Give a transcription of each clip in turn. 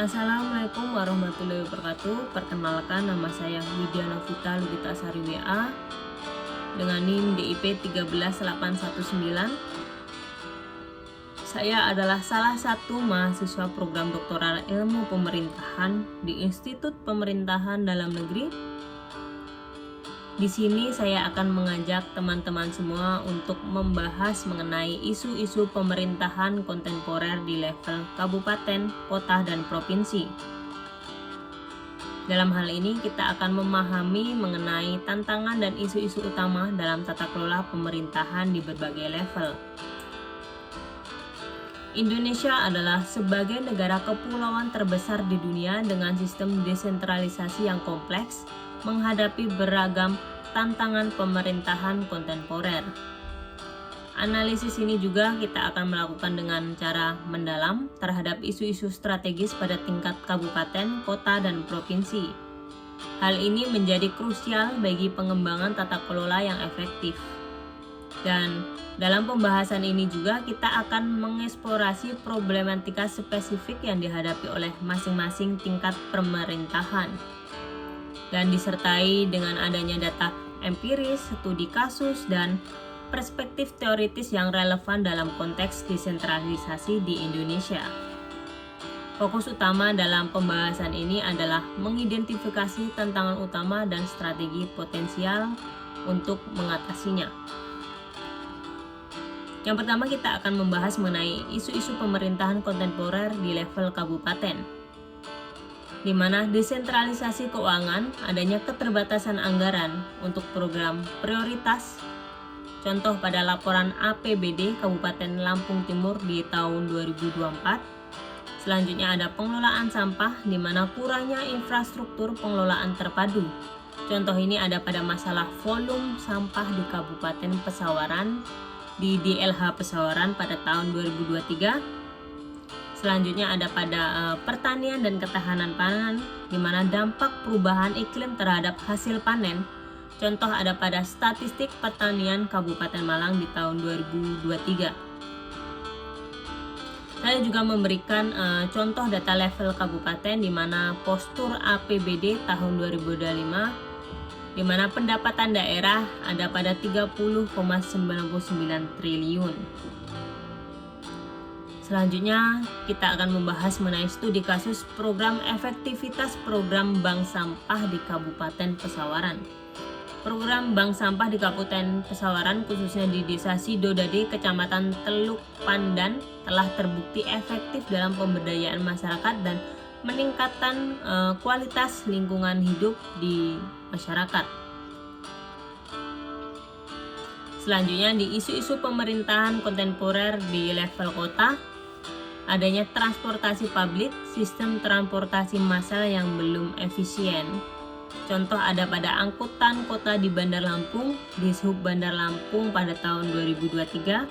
Assalamualaikum warahmatullahi wabarakatuh. Perkenalkan, nama saya Widya Novita Lugitasari WA dengan NIM DIP 13819. Saya adalah salah satu mahasiswa program doktoral ilmu pemerintahan di Institut Pemerintahan Dalam Negeri. Di sini saya akan mengajak teman-teman semua untuk membahas mengenai isu-isu pemerintahan kontemporer di level kabupaten, kota, dan provinsi. Dalam hal ini kita akan memahami mengenai tantangan dan isu-isu utama dalam tata kelola pemerintahan di berbagai level. Indonesia adalah sebagai negara kepulauan terbesar di dunia dengan sistem desentralisasi yang kompleks, menghadapi beragam tantangan pemerintahan kontemporer. Analisis ini juga kita akan melakukan dengan cara mendalam terhadap isu-isu strategis pada tingkat kabupaten, kota, dan provinsi. Hal ini menjadi krusial bagi pengembangan tata kelola yang efektif. Dan dalam pembahasan ini juga kita akan mengeksplorasi problematika spesifik yang dihadapi oleh masing-masing tingkat pemerintahan, dan disertai dengan adanya data empiris, studi kasus, dan perspektif teoritis yang relevan dalam konteks desentralisasi di Indonesia. Fokus utama dalam pembahasan ini adalah mengidentifikasi tantangan utama dan strategi potensial untuk mengatasinya. Yang pertama, kita akan membahas mengenai isu-isu pemerintahan kontemporer di level kabupaten, di mana desentralisasi keuangan, adanya keterbatasan anggaran untuk program prioritas. Contoh pada laporan APBD Kabupaten Lampung Timur di tahun 2024. Selanjutnya ada pengelolaan sampah, di mana kurangnya infrastruktur pengelolaan terpadu. Contoh ini ada pada masalah volume sampah di Kabupaten Pesawaran di DLH Pesawaran pada tahun 2023. Selanjutnya ada pada pertanian dan ketahanan pangan, di mana dampak perubahan iklim terhadap hasil panen. Contoh ada pada statistik pertanian Kabupaten Malang di tahun 2023. Saya juga memberikan contoh data level kabupaten, di mana postur APBD tahun 2025, di mana pendapatan daerah ada pada 30,99 triliun. Selanjutnya, kita akan membahas mengenai studi kasus program efektivitas program bank sampah di Kabupaten Pesawaran. Program bank sampah di Kabupaten Pesawaran, khususnya di Desa Sidodade, Kecamatan Teluk Pandan, telah terbukti efektif dalam pemberdayaan masyarakat dan meningkatkan kualitas lingkungan hidup di masyarakat. Selanjutnya, di isu-isu pemerintahan kontemporer di level kota, adanya transportasi publik, sistem transportasi massal yang belum efisien. Contoh ada pada angkutan kota di Bandar Lampung, di Sub Bandar Lampung pada tahun 2023.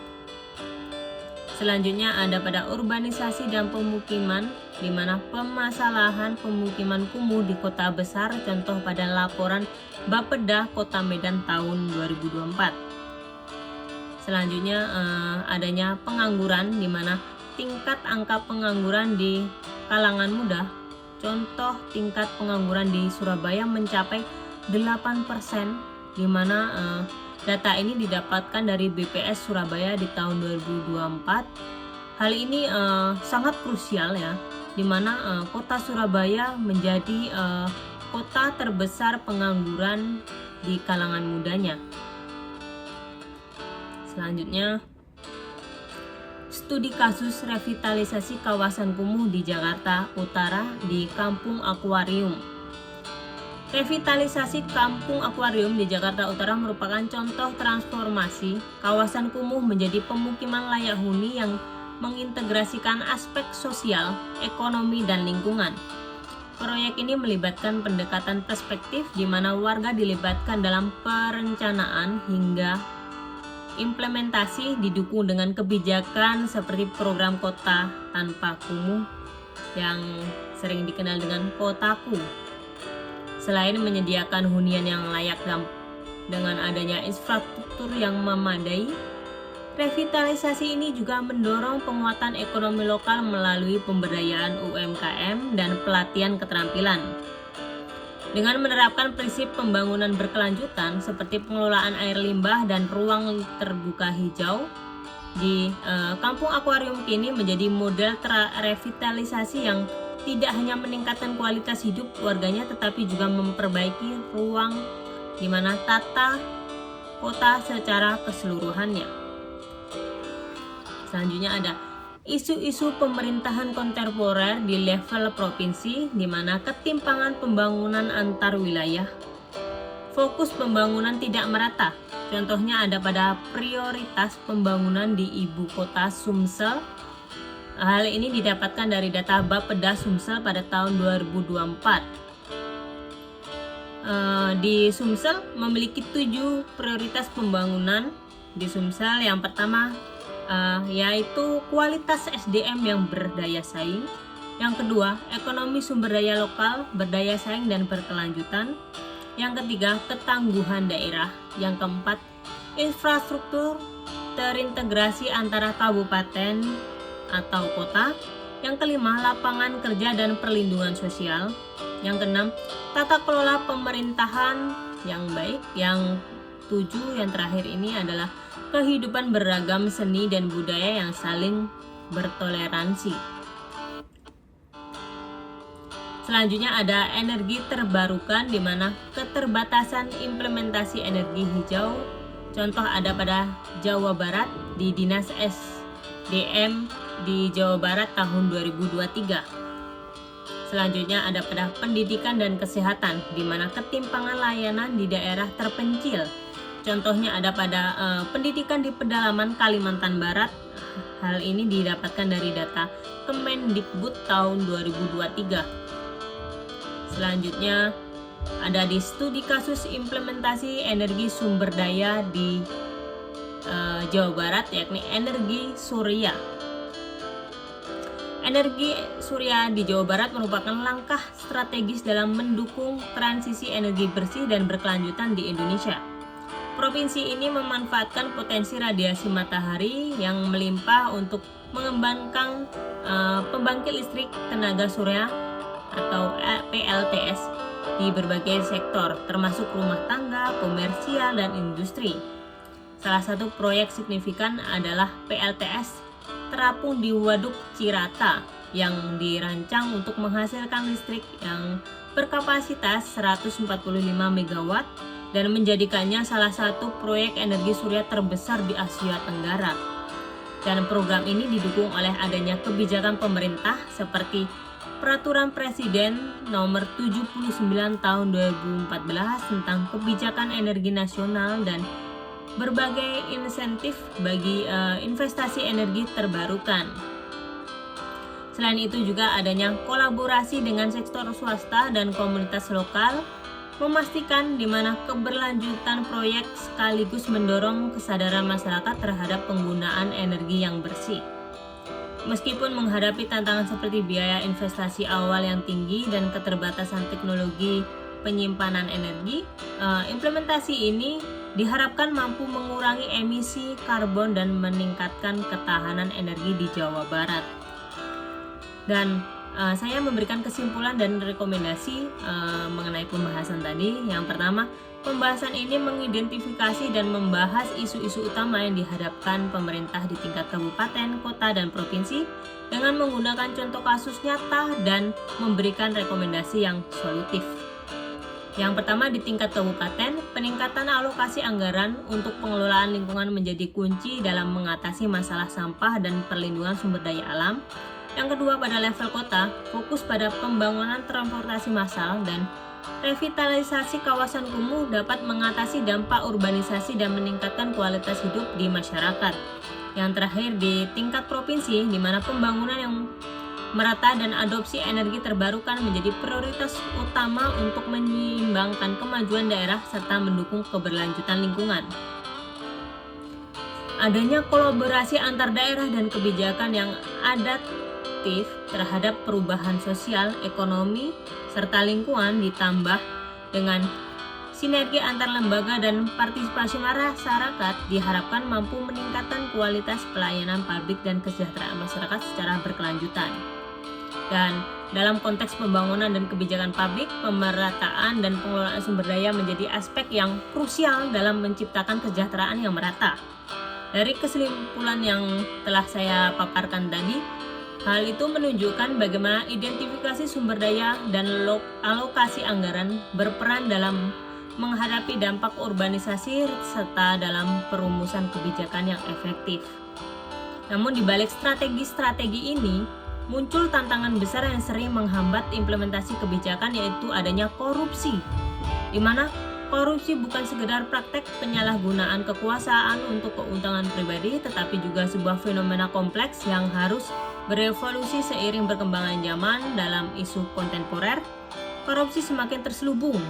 Selanjutnya ada pada urbanisasi dan pemukiman, di mana permasalahan pemukiman kumuh di kota besar, contoh pada laporan Bapeda Kota Medan tahun 2024. Selanjutnya adanya pengangguran, di mana tingkat angka pengangguran di kalangan muda. Contoh tingkat pengangguran di Surabaya mencapai 8%, di mana data ini didapatkan dari BPS Surabaya di tahun 2024. Hal ini sangat krusial ya, di mana kota Surabaya menjadi kota terbesar pengangguran di kalangan mudanya. Selanjutnya, studi kasus revitalisasi kawasan kumuh di Jakarta Utara di Kampung Akuarium. Revitalisasi Kampung Akuarium di Jakarta Utara merupakan contoh transformasi kawasan kumuh menjadi pemukiman layak huni yang mengintegrasikan aspek sosial, ekonomi, dan lingkungan. Proyek ini melibatkan pendekatan perspektif, di mana warga dilibatkan dalam perencanaan hingga implementasi, didukung dengan kebijakan seperti program kota tanpa kumuh yang sering dikenal dengan Kotaku. Selain menyediakan hunian yang layak dengan adanya infrastruktur yang memadai, Revitalisasi ini juga mendorong penguatan ekonomi lokal melalui pemberdayaan UMKM dan pelatihan keterampilan. Dengan menerapkan prinsip pembangunan berkelanjutan seperti pengelolaan air limbah dan ruang terbuka hijau, di Kampung Akuarium kini menjadi model revitalisasi yang tidak hanya meningkatkan kualitas hidup warganya tetapi juga memperbaiki ruang di mana tata kota secara keseluruhannya. Selanjutnya ada isu-isu pemerintahan kontemporer di level provinsi di mana ketimpangan pembangunan antar wilayah. Fokus pembangunan tidak merata. Contohnya ada pada prioritas pembangunan di ibu kota Sumsel. Hal ini didapatkan dari data Bapeda Sumsel pada tahun 2024. Di Sumsel memiliki 7 prioritas pembangunan di Sumsel. Yang pertama yaitu kualitas SDM yang berdaya saing. Yang kedua, ekonomi sumber daya lokal berdaya saing dan berkelanjutan. Yang ketiga, ketangguhan daerah. Yang keempat, infrastruktur terintegrasi antara kabupaten atau kota. Yang kelima, lapangan kerja dan perlindungan sosial. Yang keenam, tata kelola pemerintahan yang baik. Yang tujuh, yang terakhir ini adalah kehidupan beragam seni dan budaya yang saling bertoleransi. Selanjutnya ada energi terbarukan di mana keterbatasan implementasi energi hijau. Contoh ada pada Jawa Barat di Dinas SDM di Jawa Barat tahun 2023. Selanjutnya ada pada pendidikan dan kesehatan di mana ketimpangan layanan di daerah terpencil. Contohnya ada pada pendidikan di pedalaman Kalimantan Barat. Hal ini didapatkan dari data Kemendikbud tahun 2023. Selanjutnya ada di studi kasus implementasi energi sumber daya di Jawa Barat, yakni energi surya. Energi surya di Jawa Barat merupakan langkah strategis dalam mendukung transisi energi bersih dan berkelanjutan di Indonesia. Provinsi ini memanfaatkan potensi radiasi matahari yang melimpah untuk mengembangkan pembangkit listrik tenaga surya atau PLTS di berbagai sektor, termasuk rumah tangga, komersial, dan industri. Salah satu proyek signifikan adalah PLTS terapung di Waduk Cirata yang dirancang untuk menghasilkan listrik yang berkapasitas 145 MW dan menjadikannya salah satu proyek energi surya terbesar di Asia Tenggara. Dan program ini didukung oleh adanya kebijakan pemerintah seperti Peraturan Presiden Nomor 79 Tahun 2014 tentang Kebijakan Energi Nasional dan berbagai insentif bagi investasi energi terbarukan. Selain itu juga adanya kolaborasi dengan sektor swasta dan komunitas lokal memastikan di mana keberlanjutan proyek sekaligus mendorong kesadaran masyarakat terhadap penggunaan energi yang bersih. Meskipun menghadapi tantangan seperti biaya investasi awal yang tinggi dan keterbatasan teknologi penyimpanan energi, implementasi ini diharapkan mampu mengurangi emisi karbon dan meningkatkan ketahanan energi di Jawa Barat. Dan saya memberikan kesimpulan dan rekomendasi mengenai pembahasan tadi. Yang pertama, pembahasan ini mengidentifikasi dan membahas isu-isu utama yang dihadapkan pemerintah di tingkat kabupaten, kota, dan provinsi dengan menggunakan contoh kasus nyata dan memberikan rekomendasi yang solutif. Yang pertama, di tingkat kabupaten, peningkatan alokasi anggaran untuk pengelolaan lingkungan menjadi kunci dalam mengatasi masalah sampah dan perlindungan sumber daya alam. Yang kedua, pada level kota, fokus pada pembangunan transportasi massal dan revitalisasi kawasan kumuh dapat mengatasi dampak urbanisasi dan meningkatkan kualitas hidup di masyarakat. Yang terakhir, di tingkat provinsi, di mana pembangunan yang merata dan adopsi energi terbarukan menjadi prioritas utama untuk menyeimbangkan kemajuan daerah serta mendukung keberlanjutan lingkungan. Adanya kolaborasi antar daerah dan kebijakan yang adaptif terhadap perubahan sosial, ekonomi, serta lingkungan ditambah dengan Sinergi antar lembaga dan partisipasi masyarakat diharapkan mampu meningkatkan kualitas pelayanan publik dan kesejahteraan masyarakat secara berkelanjutan. Dan dalam konteks pembangunan dan kebijakan publik, pemerataan dan pengelolaan sumber daya menjadi aspek yang krusial dalam menciptakan kesejahteraan yang merata. Dari kesimpulan yang telah saya paparkan tadi, hal itu menunjukkan bagaimana identifikasi sumber daya dan alokasi anggaran berperan dalam menghadapi dampak urbanisasi serta dalam perumusan kebijakan yang efektif. Namun di balik strategi-strategi ini, muncul tantangan besar yang sering menghambat implementasi kebijakan, yaitu adanya korupsi, di mana korupsi bukan sekedar praktek penyalahgunaan kekuasaan untuk keuntungan pribadi, tetapi juga sebuah fenomena kompleks yang harus berevolusi seiring perkembangan zaman. Dalam isu kontemporer, korupsi semakin terselubung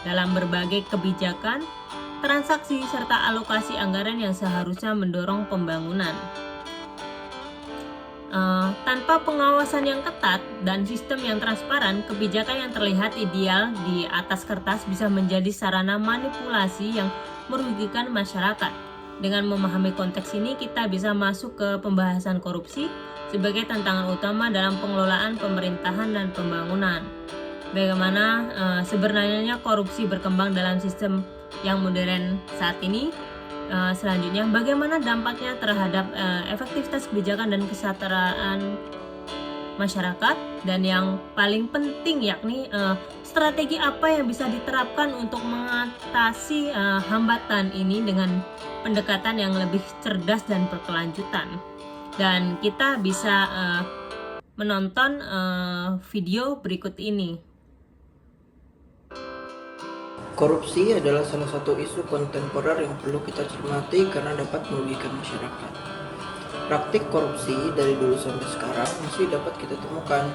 dalam berbagai kebijakan, transaksi, serta alokasi anggaran yang seharusnya mendorong pembangunan. Tanpa pengawasan yang ketat dan sistem yang transparan, kebijakan yang terlihat ideal di atas kertas bisa menjadi sarana manipulasi yang merugikan masyarakat. Dengan memahami konteks ini, kita bisa masuk ke pembahasan korupsi sebagai tantangan utama dalam pengelolaan pemerintahan dan pembangunan. Bagaimana sebenarnya korupsi berkembang dalam sistem yang modern saat ini. Selanjutnya, bagaimana dampaknya terhadap efektivitas kebijakan dan kesejahteraan masyarakat, dan yang paling penting yakni strategi apa yang bisa diterapkan untuk mengatasi hambatan ini dengan pendekatan yang lebih cerdas dan berkelanjutan. Dan kita bisa menonton video berikut ini. Korupsi adalah salah satu isu kontemporer yang perlu kita cermati karena dapat merugikan masyarakat. Praktik korupsi dari dulu sampai sekarang masih dapat kita temukan.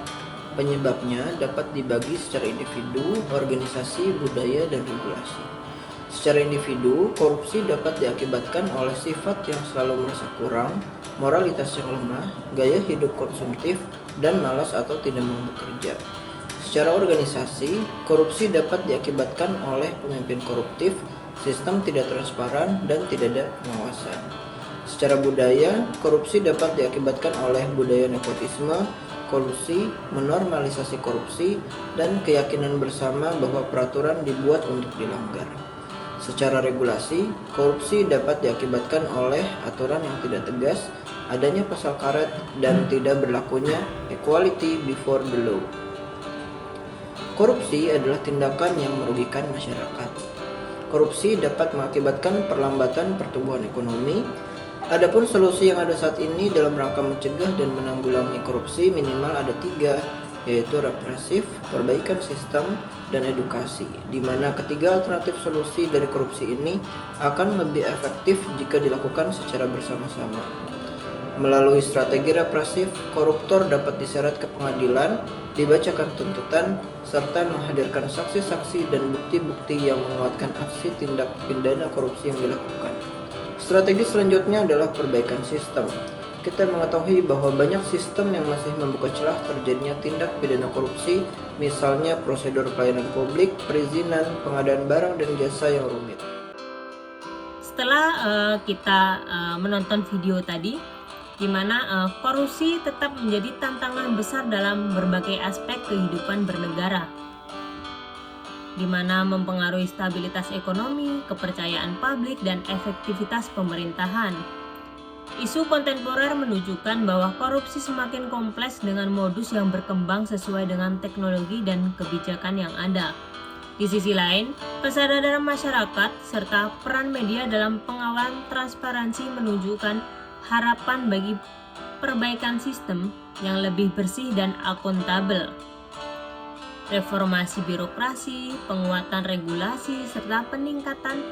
Penyebabnya dapat dibagi secara individu, organisasi, budaya, dan regulasi. Secara individu, korupsi dapat diakibatkan oleh sifat yang selalu merasa kurang, moralitas yang lemah, gaya hidup konsumtif, dan malas atau tidak mau bekerja. Secara organisasi, korupsi dapat diakibatkan oleh pemimpin koruptif, sistem tidak transparan, dan tidak ada pengawasan. Secara budaya, korupsi dapat diakibatkan oleh budaya nepotisme, kolusi, menormalisasi korupsi, dan keyakinan bersama bahwa peraturan dibuat untuk dilanggar. Secara regulasi, korupsi dapat diakibatkan oleh aturan yang tidak tegas, adanya pasal karet, dan tidak berlakunya equality before the law. Korupsi adalah tindakan yang merugikan masyarakat. Korupsi dapat mengakibatkan perlambatan pertumbuhan ekonomi. Adapun solusi yang ada saat ini dalam rangka mencegah dan menanggulangi korupsi minimal ada 3, yaitu represif, perbaikan sistem, dan edukasi, di mana ketiga alternatif solusi dari korupsi ini akan lebih efektif jika dilakukan secara bersama-sama. Melalui strategi represif, koruptor dapat diseret ke pengadilan, dibacakan tuntutan, serta menghadirkan saksi-saksi dan bukti-bukti yang menguatkan aksi tindak pidana korupsi yang dilakukan. Strategi selanjutnya adalah perbaikan sistem. Kita mengetahui bahwa banyak sistem yang masih membuka celah terjadinya tindak pidana korupsi, misalnya prosedur pelayanan publik, perizinan, pengadaan barang dan jasa yang rumit. Setelah kita menonton video tadi, di mana korupsi tetap menjadi tantangan besar dalam berbagai aspek kehidupan bernegara, di mana mempengaruhi stabilitas ekonomi, kepercayaan publik, dan efektivitas pemerintahan. Isu kontemporer menunjukkan bahwa korupsi semakin kompleks dengan modus yang berkembang sesuai dengan teknologi dan kebijakan yang ada. Di sisi lain, kesadaran masyarakat serta peran media dalam pengawalan transparansi menunjukkan harapan bagi perbaikan sistem yang lebih bersih dan akuntabel. Reformasi birokrasi, penguatan regulasi, serta peningkatan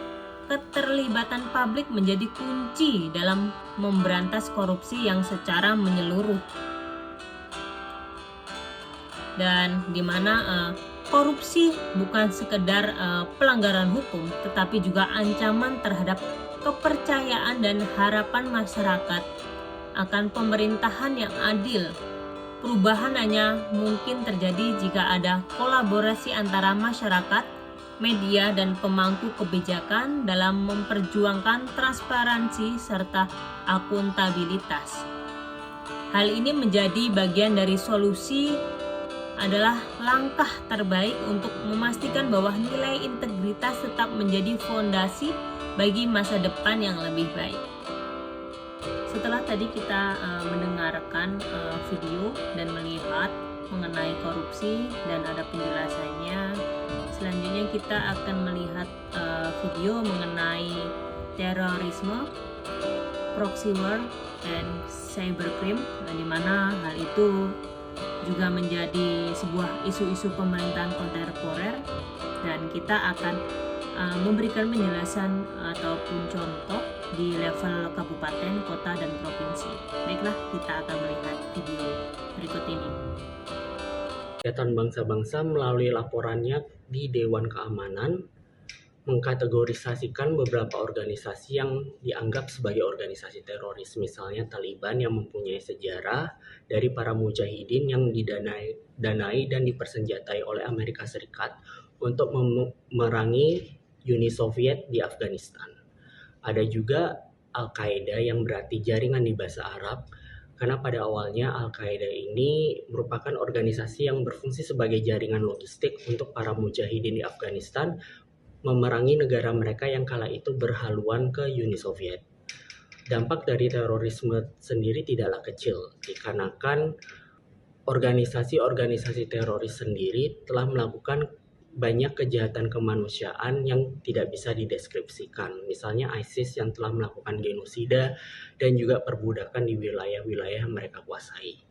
keterlibatan publik menjadi kunci dalam memberantas korupsi yang secara menyeluruh. Dan di mana korupsi bukan sekedar pelanggaran hukum, tetapi juga ancaman terhadap kepercayaan dan harapan masyarakat akan pemerintahan yang adil. Perubahan hanya mungkin terjadi jika ada kolaborasi antara masyarakat, media, dan pemangku kebijakan dalam memperjuangkan transparansi serta akuntabilitas. Hal ini menjadi bagian dari solusi adalah langkah terbaik untuk memastikan bahwa nilai integritas tetap menjadi fondasi bagi masa depan yang lebih baik. Setelah tadi kita mendengarkan video dan melihat mengenai korupsi dan ada penjelasannya, selanjutnya kita akan melihat video mengenai terorisme, proxy war, dan cybercrime, di mana hal itu juga menjadi sebuah isu-isu pemerintahan kontemporer, dan kita akan memberikan penjelasan ataupun contoh di level kabupaten, kota, dan provinsi. Baiklah, kita akan melihat video berikut ini. Ikatan Bangsa-Bangsa melalui laporannya di Dewan Keamanan mengkategorisasikan beberapa organisasi yang dianggap sebagai organisasi teroris, misalnya Taliban yang mempunyai sejarah dari para mujahidin yang didanai dan dipersenjatai oleh Amerika Serikat untuk memerangi Uni Soviet di Afghanistan. Ada juga Al-Qaeda yang berarti jaringan di bahasa Arab, karena pada awalnya Al-Qaeda ini merupakan organisasi yang berfungsi sebagai jaringan logistik untuk para mujahidin di Afghanistan memerangi negara mereka yang kala itu berhaluan ke Uni Soviet. Dampak dari terorisme sendiri tidaklah kecil, dikarenakan organisasi-organisasi teroris sendiri telah melakukan banyak kejahatan kemanusiaan yang tidak bisa dideskripsikan. Misalnya ISIS yang telah melakukan genosida dan juga perbudakan di wilayah-wilayah yang mereka kuasai.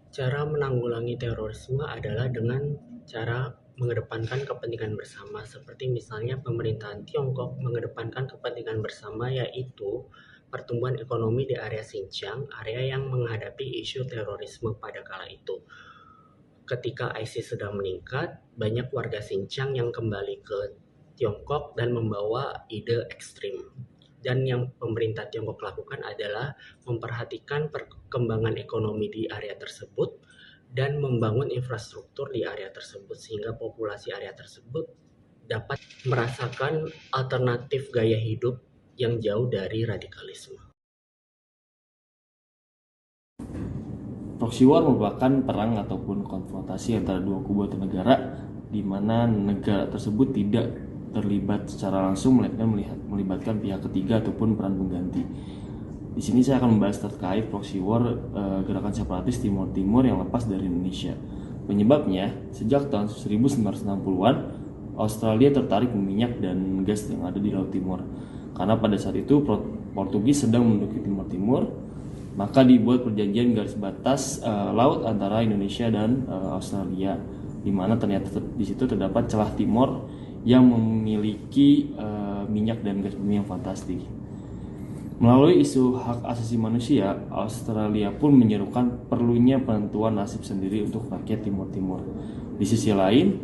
Cara menanggulangi terorisme adalah dengan cara mengedepankan kepentingan bersama, seperti misalnya pemerintahan Tiongkok mengedepankan kepentingan bersama, yaitu pertumbuhan ekonomi di area Xinjiang, area yang menghadapi isu terorisme pada kala itu. Ketika ISIS sedang meningkat, banyak warga Xinjiang yang kembali ke Tiongkok dan membawa ide ekstrim. Dan yang pemerintah Tiongkok lakukan adalah memperhatikan perkembangan ekonomi di area tersebut dan membangun infrastruktur di area tersebut sehingga populasi area tersebut dapat merasakan alternatif gaya hidup yang jauh dari radikalisme. Proxy war merupakan perang ataupun konfrontasi antara dua kubu atau negara di mana negara tersebut tidak terlibat secara langsung melainkan melibatkan pihak ketiga ataupun peran pengganti. Di sini saya akan membahas terkait proxy war gerakan separatis Timur Timur yang lepas dari Indonesia. Penyebabnya, sejak tahun 1960-an, Australia tertarik minyak dan gas yang ada di Laut Timur. Karena pada saat itu Portugis sedang menduduki Timur Timur, maka dibuat perjanjian garis batas laut antara Indonesia dan Australia, di mana ternyata di situ terdapat celah timur yang memiliki minyak dan gas bumi yang fantastik. Melalui isu hak asasi manusia, Australia pun menyerukan perlunya penentuan nasib sendiri untuk rakyat Timur Timur. Di sisi lain,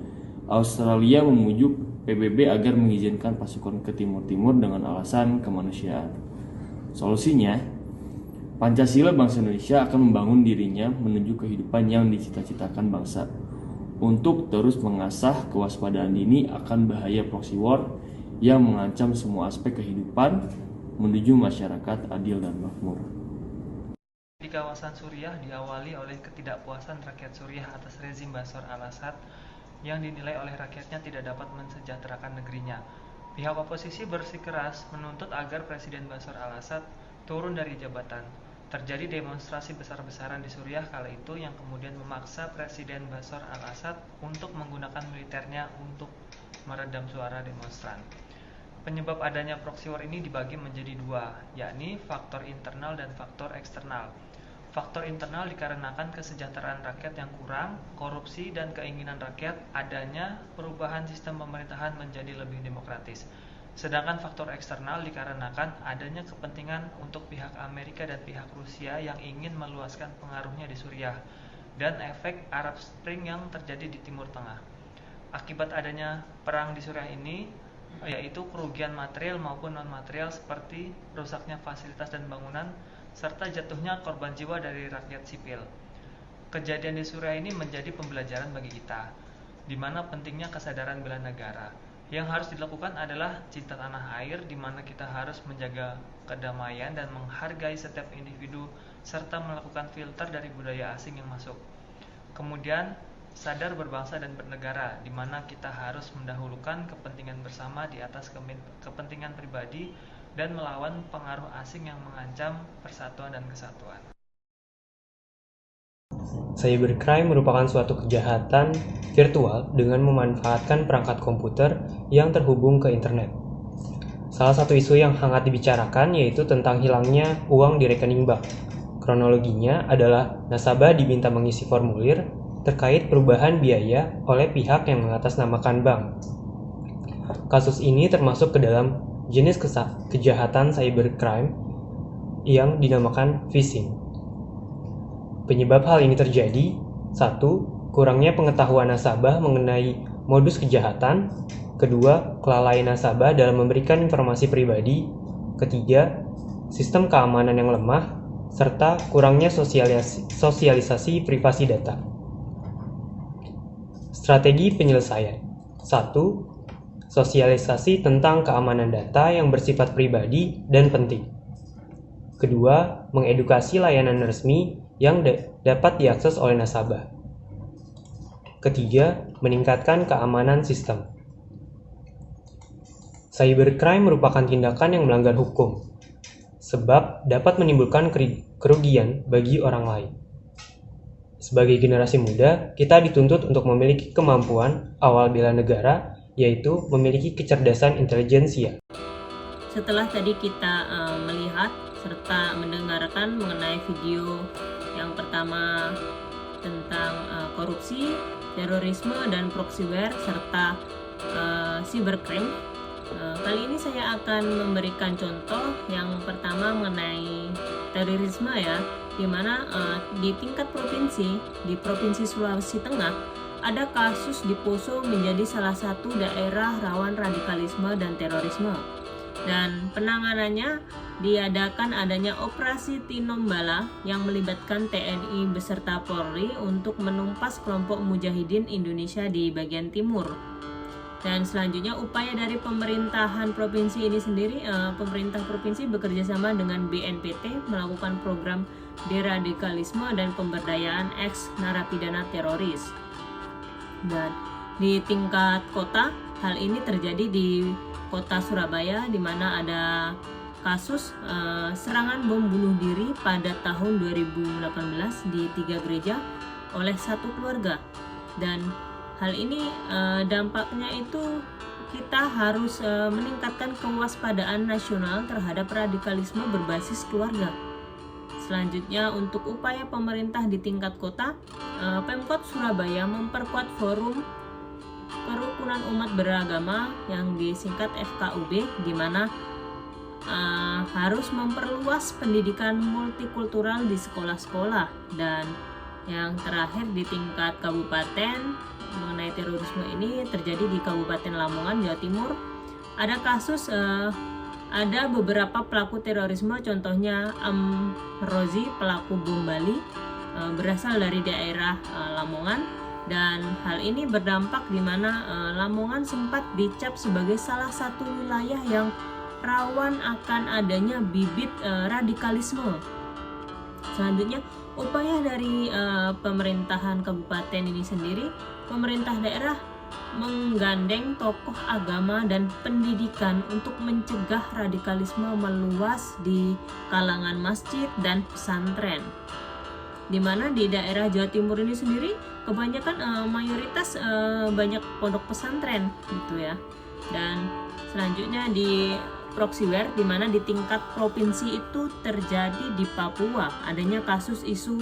Australia memujuk PBB agar mengizinkan pasukan ke Timur Timur dengan alasan kemanusiaan. Solusinya, Pancasila bangsa Indonesia akan membangun dirinya menuju kehidupan yang dicita-citakan bangsa. Untuk terus mengasah kewaspadaan dini akan bahaya proxy war yang mengancam semua aspek kehidupan menuju masyarakat adil dan makmur. Di kawasan Suriah diawali oleh ketidakpuasan rakyat Suriah atas rezim Bashar al-Assad yang dinilai oleh rakyatnya tidak dapat mensejahterakan negerinya. Pihak oposisi bersikeras menuntut agar Presiden Bashar al-Assad turun dari jabatan. Terjadi demonstrasi besar-besaran di Suriah kala itu yang kemudian memaksa Presiden Bashar al-Assad untuk menggunakan militernya untuk meredam suara demonstran. Penyebab adanya proxy war ini dibagi menjadi dua, yakni faktor internal dan faktor eksternal. Faktor internal dikarenakan kesejahteraan rakyat yang kurang, korupsi, dan keinginan rakyat adanya perubahan sistem pemerintahan menjadi lebih demokratis. Sedangkan faktor eksternal dikarenakan adanya kepentingan untuk pihak Amerika dan pihak Rusia yang ingin meluaskan pengaruhnya di Suriah dan efek Arab Spring yang terjadi di Timur Tengah. Akibat adanya perang di Suriah ini, yaitu kerugian material maupun non-material seperti rusaknya fasilitas dan bangunan, serta jatuhnya korban jiwa dari rakyat sipil. Kejadian di Suriah ini menjadi pembelajaran bagi kita di mana pentingnya kesadaran bela negara. Yang harus dilakukan adalah cinta tanah air, di mana kita harus menjaga kedamaian dan menghargai setiap individu serta melakukan filter dari budaya asing yang masuk. Kemudian sadar berbangsa dan bernegara, di mana kita harus mendahulukan kepentingan bersama di atas kepentingan pribadi dan melawan pengaruh asing yang mengancam persatuan dan kesatuan. Cybercrime merupakan suatu kejahatan virtual dengan memanfaatkan perangkat komputer yang terhubung ke internet. Salah satu isu yang hangat dibicarakan yaitu tentang hilangnya uang di rekening bank. Kronologinya adalah nasabah diminta mengisi formulir terkait perubahan biaya oleh pihak yang mengatasnamakan bank. Kasus ini termasuk ke dalam jenis kejahatan cybercrime yang dinamakan phishing. Penyebab hal ini terjadi: 1. Kurangnya pengetahuan nasabah mengenai modus kejahatan. 2. Kelalaian nasabah dalam memberikan informasi pribadi. 3. Sistem keamanan yang lemah, serta kurangnya sosialisasi privasi data. Strategi penyelesaian: 1. Sosialisasi tentang keamanan data yang bersifat pribadi dan penting. 2. Mengedukasi layanan resmi yang dapat diakses oleh nasabah. 3. Meningkatkan keamanan sistem. Cybercrime merupakan tindakan yang melanggar hukum, sebab dapat menimbulkan kerugian bagi orang lain. Sebagai generasi muda, kita dituntut untuk memiliki kemampuan awal bela negara, yaitu memiliki kecerdasan intelijensia. Setelah tadi kita melihat serta mendengarkan mengenai video yang pertama tentang korupsi, terorisme, dan proxyware serta cybercrime, kali ini saya akan memberikan contoh yang pertama mengenai terorisme ya, di mana di tingkat provinsi, di Provinsi Sulawesi Tengah, ada kasus di Poso menjadi salah satu daerah rawan radikalisme dan terorisme. Dan penanganannya diadakan adanya operasi Tinombala yang melibatkan TNI beserta Polri untuk menumpas kelompok Mujahidin Indonesia di bagian timur. Dan selanjutnya upaya dari pemerintahan provinsi ini sendiri, pemerintah provinsi bekerjasama dengan BNPT melakukan program deradikalisme dan pemberdayaan ex-narapidana teroris. Dan di tingkat kota, hal ini terjadi di kota Surabaya, di mana ada kasus serangan bom bunuh diri pada tahun 2018 di 3 gereja oleh satu keluarga. Dan hal ini dampaknya itu kita harus meningkatkan kewaspadaan nasional terhadap radikalisme berbasis keluarga. Selanjutnya, untuk upaya pemerintah di tingkat kota, Pemkot Surabaya memperkuat forum kerukunan umat beragama yang disingkat FKUB, di mana harus memperluas pendidikan multikultural di sekolah-sekolah. Dan yang terakhir, di tingkat kabupaten mengenai terorisme ini terjadi di Kabupaten Lamongan, Jawa Timur. Ada kasus ada beberapa pelaku terorisme, contohnya Rozi, pelaku bom Bali, berasal dari daerah Lamongan, dan hal ini berdampak di mana Lamongan sempat dicap sebagai salah satu wilayah yang rawan akan adanya bibit radikalisme. Selanjutnya, upaya dari pemerintahan kabupaten ini sendiri, pemerintah daerah menggandeng tokoh agama dan pendidikan untuk mencegah radikalisme meluas di kalangan masjid dan pesantren. Di mana di daerah Jawa Timur ini sendiri kebanyakan mayoritas banyak pondok pesantren gitu ya. Dan selanjutnya di proxyware, di mana di tingkat provinsi itu terjadi di Papua, adanya kasus isu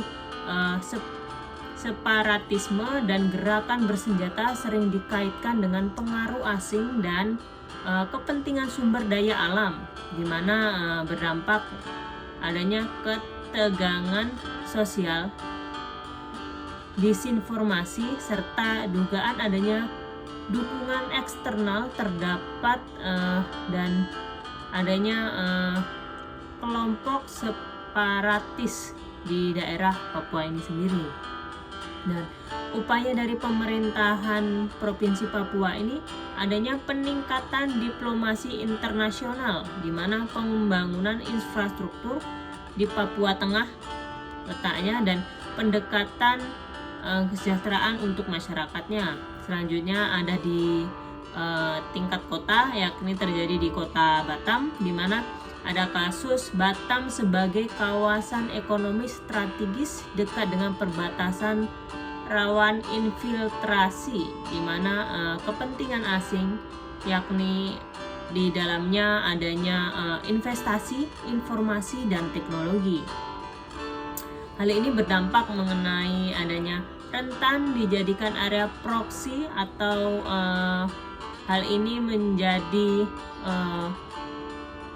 separatisme dan gerakan bersenjata sering dikaitkan dengan pengaruh asing dan kepentingan sumber daya alam, di mana berdampak adanya ketegangan sosial, disinformasi, serta dugaan adanya dukungan eksternal terdapat dan adanya kelompok separatis di daerah Papua ini sendiri. Dan upaya dari pemerintahan Provinsi Papua ini adanya peningkatan diplomasi internasional, di mana pembangunan infrastruktur di Papua Tengah letaknya dan pendekatan kesejahteraan untuk masyarakatnya. Selanjutnya ada di tingkat kota, yakni terjadi di kota Batam, di mana ada kasus Batam sebagai kawasan ekonomi strategis dekat dengan perbatasan rawan infiltrasi, di mana kepentingan asing, yakni di dalamnya adanya investasi, informasi, dan teknologi. Hal ini berdampak mengenai adanya rentan dijadikan area proksi atau hal ini menjadi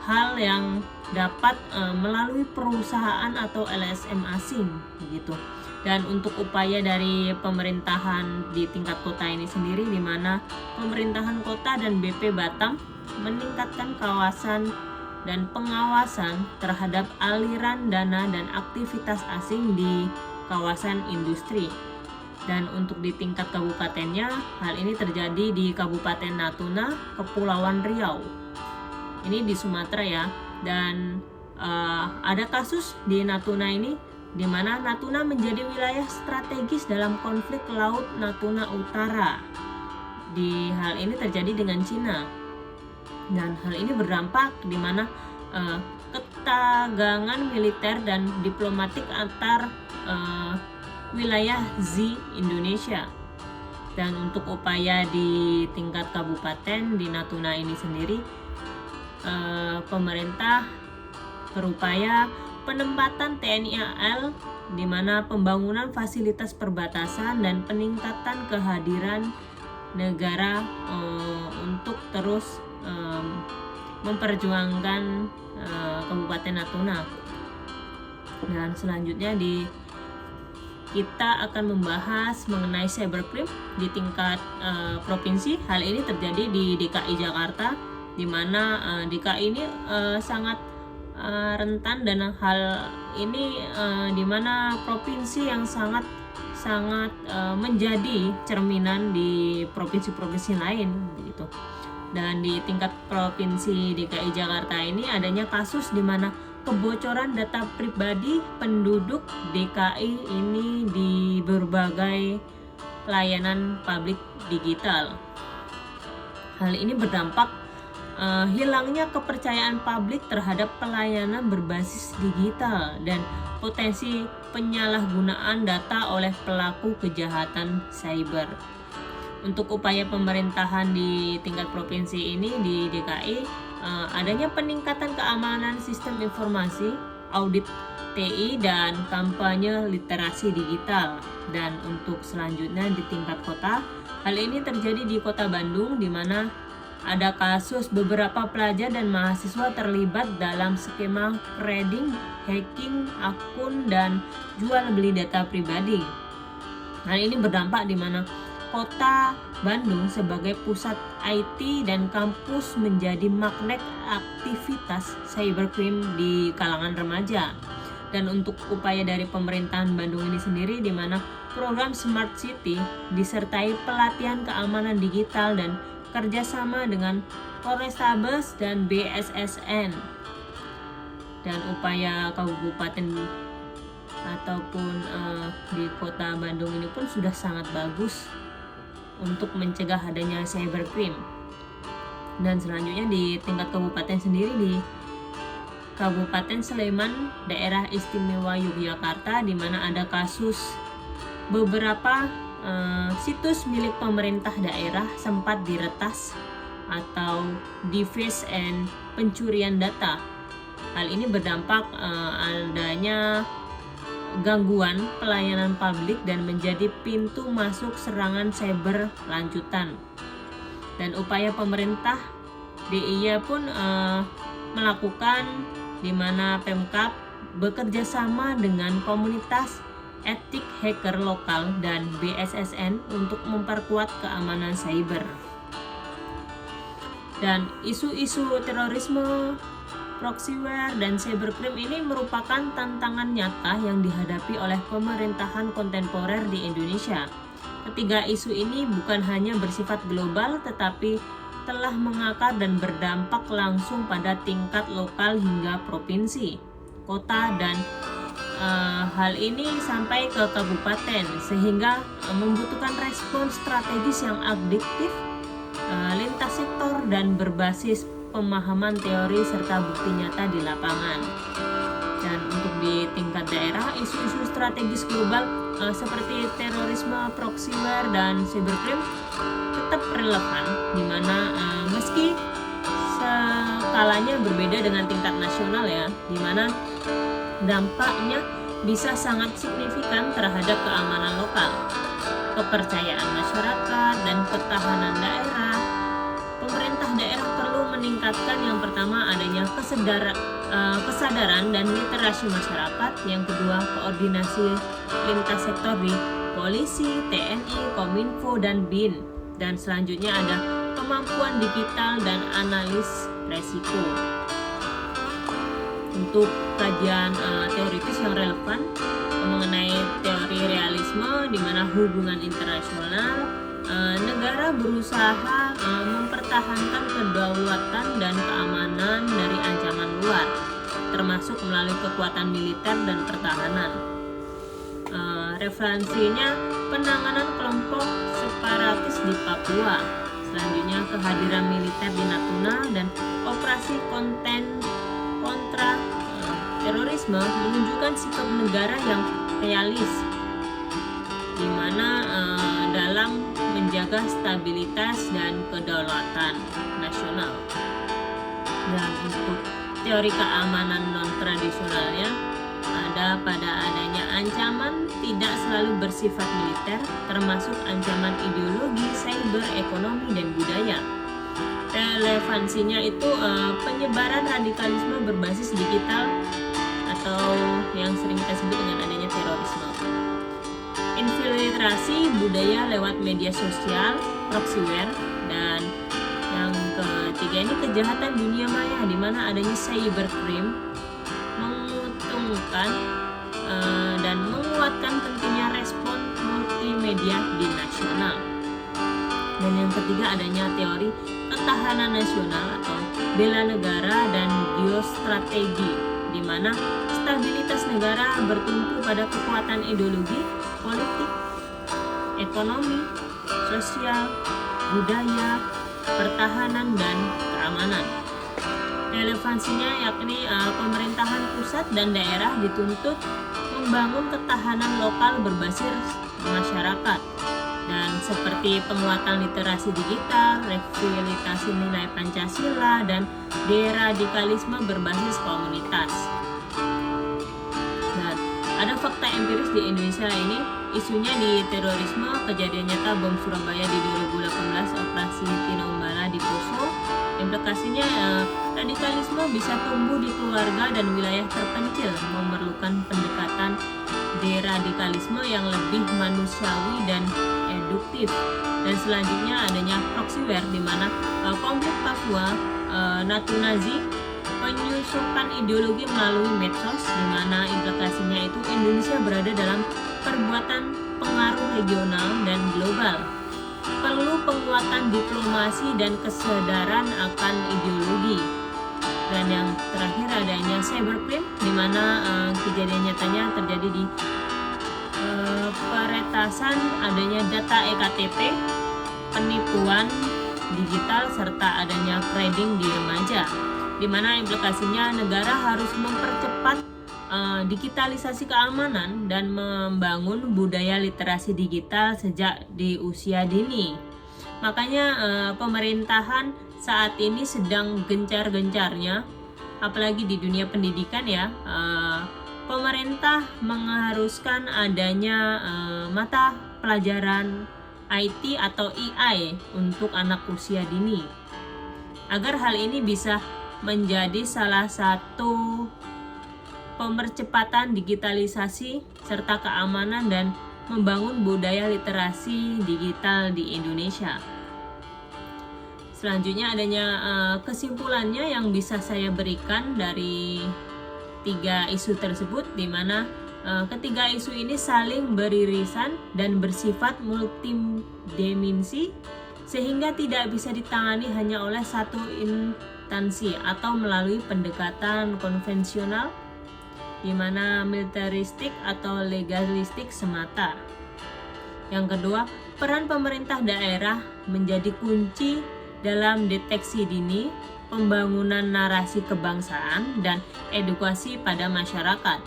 hal yang dapat melalui perusahaan atau LSM asing begitu. Dan untuk upaya dari pemerintahan di tingkat kota ini sendiri, di mana pemerintahan kota dan BP Batam meningkatkan kawasan dan pengawasan terhadap aliran dana dan aktivitas asing di kawasan industri. Dan untuk di tingkat kabupatennya, hal ini terjadi di Kabupaten Natuna, Kepulauan Riau. Ini di Sumatera ya. Dan ada kasus di Natuna ini, di mana Natuna menjadi wilayah strategis dalam konflik Laut Natuna Utara. Di hal ini terjadi dengan Cina. Dan hal ini berdampak di mana ketegangan militer dan diplomatik antar wilayah Z Indonesia. Dan untuk upaya di tingkat kabupaten di Natuna ini sendiri, pemerintah berupaya penempatan TNI AL, di mana pembangunan fasilitas perbatasan dan peningkatan kehadiran negara untuk terus memperjuangkan Kabupaten Natuna. Dan selanjutnya kita akan membahas mengenai cybercrime di tingkat provinsi. Hal ini terjadi di DKI Jakarta, di mana DKI ini sangat rentan, dan hal ini di mana provinsi yang sangat menjadi cerminan di provinsi-provinsi lain begitu. Dan di tingkat provinsi DKI Jakarta ini adanya kasus di mana kebocoran data pribadi penduduk DKI ini di berbagai layanan publik digital. Hal ini berdampak hilangnya kepercayaan publik terhadap pelayanan berbasis digital dan potensi penyalahgunaan data oleh pelaku kejahatan cyber. Untuk upaya pemerintahan di tingkat provinsi ini di DKI, adanya peningkatan keamanan sistem informasi, audit TI, dan kampanye literasi digital. Dan untuk selanjutnya di tingkat kota, hal ini terjadi di Kota Bandung, di mana ada kasus beberapa pelajar dan mahasiswa terlibat dalam skema trading, hacking akun, dan jual beli data pribadi. Hal ini berdampak di mana Kota Bandung sebagai pusat IT dan kampus menjadi magnet aktivitas cybercrime di kalangan remaja. Dan untuk upaya dari pemerintahan Bandung ini sendiri, di mana program Smart City disertai pelatihan keamanan digital dan kerjasama dengan Polrestabes dan BSSN. Dan upaya kabupaten ataupun di Kota Bandung ini pun sudah sangat bagus untuk mencegah adanya cybercrime. Dan selanjutnya di tingkat kabupaten sendiri, di Kabupaten Sleman, Daerah Istimewa Yogyakarta, di mana ada kasus beberapa situs milik pemerintah daerah sempat diretas atau device and pencurian data. Hal ini berdampak adanya gangguan pelayanan publik dan menjadi pintu masuk serangan cyber lanjutan. Dan upaya pemerintah DIY pun melakukan, di mana Pemkab bekerja sama dengan komunitas etik hacker lokal dan BSSN untuk memperkuat keamanan cyber. Dan isu-isu terorisme, proxyware, dan cybercrime ini merupakan tantangan nyata yang dihadapi oleh pemerintahan kontemporer di Indonesia. Ketiga isu ini bukan hanya bersifat global tetapi telah mengakar dan berdampak langsung pada tingkat lokal hingga provinsi, kota, dan hal ini sampai ke kabupaten, sehingga membutuhkan respon strategis yang adiktif, lintas sektor, dan berbasis pemahaman teori serta bukti nyata di lapangan. Dan untuk di tingkat daerah, isu-isu strategis global seperti terorisme, proxyware, dan cybercrime tetap relevan, di mana meski skalanya berbeda dengan tingkat nasional ya, di mana dampaknya bisa sangat signifikan terhadap keamanan lokal, kepercayaan masyarakat, dan ketahanan daerah. Pemerintah daerah perlu meningkatkan yang pertama adanya kesadaran dan literasi masyarakat, yang kedua koordinasi lintas sektor di polisi, TNI, Kominfo, dan BIN, dan selanjutnya ada kemampuan digital dan analis resiko. Untuk kajian teoritis yang relevan mengenai teori realisme, di mana hubungan internasional, negara berusaha mempertahankan kedaulatan dan keamanan dari ancaman luar, termasuk melalui kekuatan militer dan pertahanan. Referensinya penanganan kelompok separatis di Papua, selanjutnya kehadiran militer di Natuna, dan operasi kontra terorisme menunjukkan sikap negara yang realis, di mana dalam menjaga stabilitas dan kedaulatan nasional. Dan untuk teori keamanan non-tradisionalnya ada pada adanya ancaman tidak selalu bersifat militer, termasuk ancaman ideologi, cyber, ekonomi, dan budaya. Relevansinya itu penyebaran radikalisme berbasis digital atau yang sering kita sebut dengan adanya terorisme. Infiltrasi budaya lewat media sosial, proxyware, dan yang ketiga ini kejahatan dunia maya, di mana adanya cybercrime menguntungkan dan menguatkan pentingnya respon multimedia di nasional. Dan yang ketiga adanya teori ketahanan nasional atau bela negara dan geostrategi, di mana stabilitas negara bertumpu pada kekuatan ideologi, politik, ekonomi, sosial, budaya, pertahanan, dan keamanan. Relevansinya yakni pemerintahan pusat dan daerah dituntut membangun ketahanan lokal berbasis masyarakat, dan seperti penguatan literasi digital, revitalisasi nilai Pancasila, dan deradikalisme berbasis komunitas. Dan ada fakta empiris di Indonesia ini, isunya di terorisme, kejadian nyata bom Surabaya di 2018, operasi Tinombala di Poso. Implikasinya radikalisme bisa tumbuh di keluarga dan wilayah terpencil, memerlukan pendekatan deradikalisme yang lebih manusiawi dan eduktif. Dan selanjutnya adanya proxyware, di mana konflik Papua, Natuna-Zi, penyusupan ideologi melalui medsos, di mana implikasinya itu Indonesia berada dalam perbuatan pengaruh regional dan global. Perlu penguatan diplomasi dan kesadaran akan ideologi. Dan yang terakhir adanya cybercrime, di mana kejadian nyatanya terjadi di peretasan adanya data EKTP, penipuan digital, serta adanya trading di remaja, di mana implikasinya negara harus mempercepat digitalisasi keamanan dan membangun budaya literasi digital sejak di usia dini. Makanya pemerintahan saat ini sedang gencar-gencarnya, apalagi di dunia pendidikan ya, pemerintah mengharuskan adanya mata pelajaran IT atau AI untuk anak usia dini, agar hal ini bisa menjadi salah satu pemercepatan digitalisasi serta keamanan dan membangun budaya literasi digital di Indonesia. Selanjutnya adanya kesimpulannya yang bisa saya berikan dari 3 isu tersebut, di mana Ketiga isu ini saling beririsan dan bersifat multidimensi sehingga tidak bisa ditangani hanya oleh satu instansi atau melalui pendekatan konvensional di mana militaristik atau legalistik semata. Yang kedua, peran pemerintah daerah menjadi kunci dalam deteksi dini, pembangunan narasi kebangsaan, dan edukasi pada masyarakat.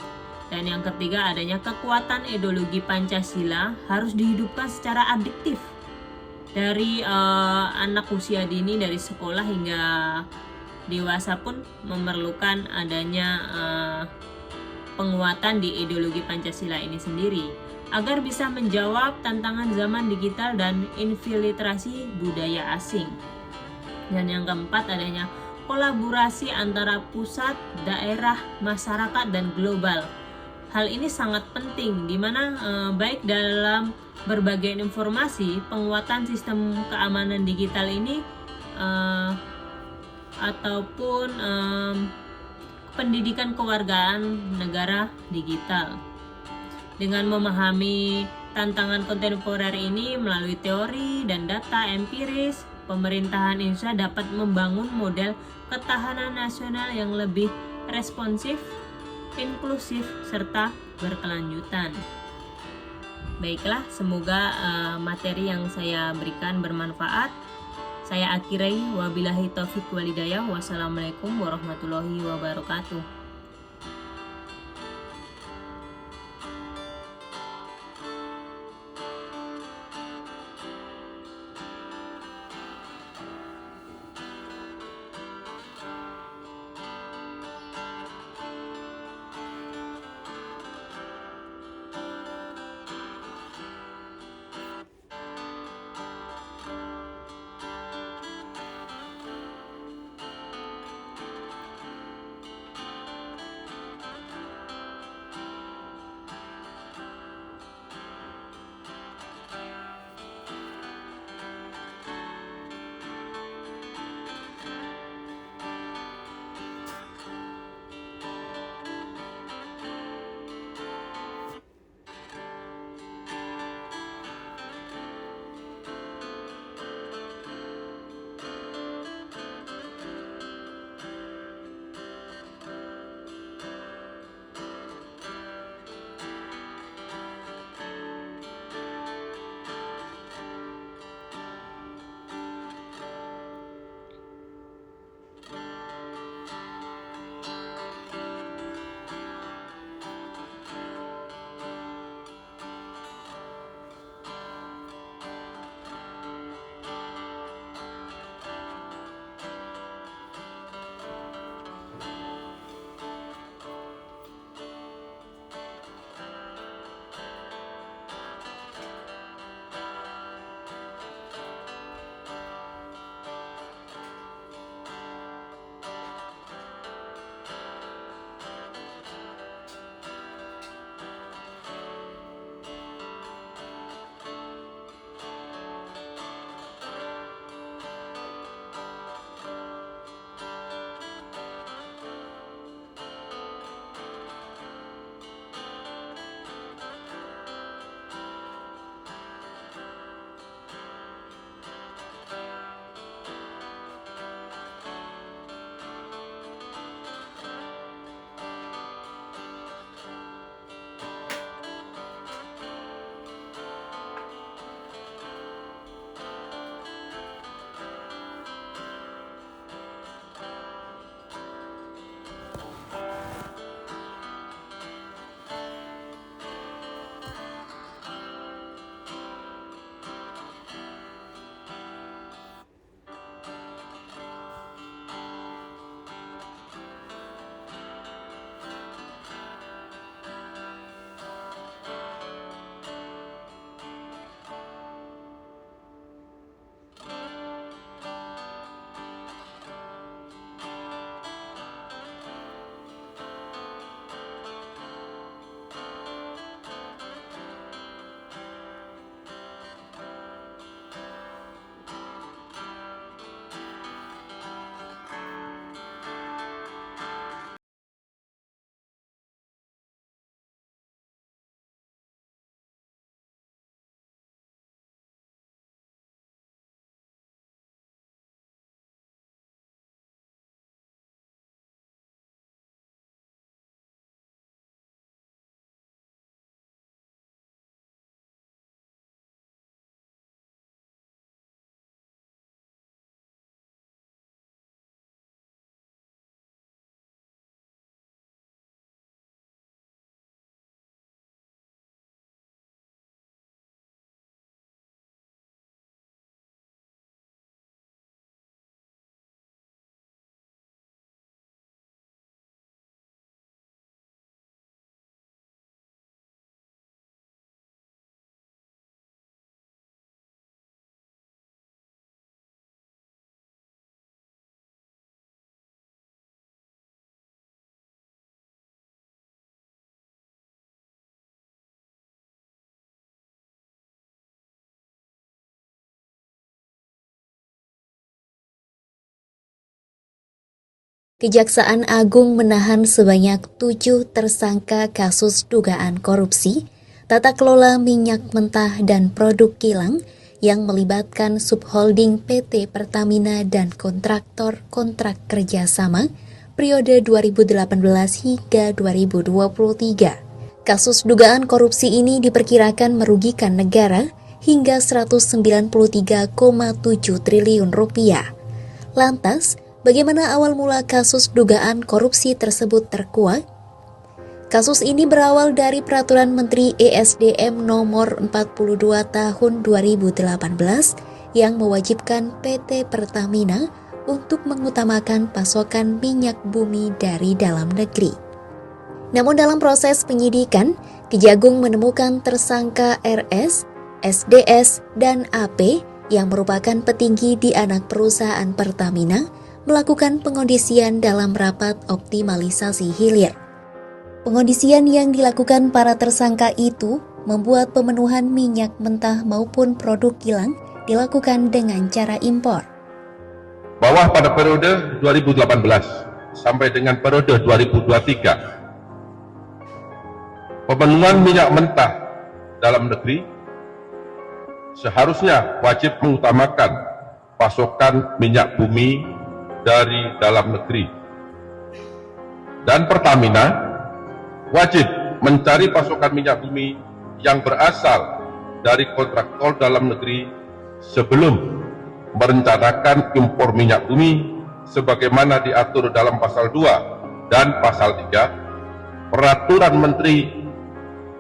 Dan yang ketiga, adanya kekuatan ideologi Pancasila harus dihidupkan secara adiktif dari anak usia dini, dari sekolah hingga dewasa pun memerlukan adanya penguatan di ideologi Pancasila ini sendiri agar bisa menjawab tantangan zaman digital dan infiltrasi budaya asing. Dan yang keempat, adanya kolaborasi antara pusat, daerah, masyarakat, dan global. Hal ini sangat penting di mana baik dalam berbagai informasi, penguatan sistem keamanan digital ini ataupun pendidikan kewargaan negara digital. Dengan memahami tantangan kontemporer ini melalui teori dan data empiris, pemerintahan Indonesia dapat membangun model ketahanan nasional yang lebih responsif, inklusif, serta berkelanjutan. Baiklah, semoga materi yang saya berikan bermanfaat. Saya akhiri, wabillahi taufiq walhidayah. Wassalamualaikum warahmatullahi wabarakatuh. Kejaksaan Agung menahan sebanyak 7 tersangka kasus dugaan korupsi, tata kelola minyak mentah dan produk kilang yang melibatkan subholding PT Pertamina dan kontraktor kontrak kerjasama periode 2018 hingga 2023. Kasus dugaan korupsi ini diperkirakan merugikan negara hingga 193,7 triliun rupiah. Lantas, bagaimana awal mula kasus dugaan korupsi tersebut terkuak? Kasus ini berawal dari Peraturan Menteri ESDM Nomor 42 Tahun 2018 yang mewajibkan PT Pertamina untuk mengutamakan pasokan minyak bumi dari dalam negeri. Namun dalam proses penyidikan, Kejagung menemukan tersangka RS, SDS, dan AP yang merupakan petinggi di anak perusahaan Pertamina melakukan pengondisian dalam rapat optimalisasi hilir. Pengondisian yang dilakukan para tersangka itu membuat pemenuhan minyak mentah maupun produk kilang dilakukan dengan cara impor. Bahwa pada periode 2018 sampai dengan periode 2023, pemenuhan minyak mentah dalam negeri seharusnya wajib mengutamakan pasokan minyak bumi dari dalam negeri. Dan Pertamina wajib mencari pasokan minyak bumi yang berasal dari kontraktor dalam negeri sebelum merencanakan impor minyak bumi sebagaimana diatur dalam pasal 2 dan pasal 3 Peraturan Menteri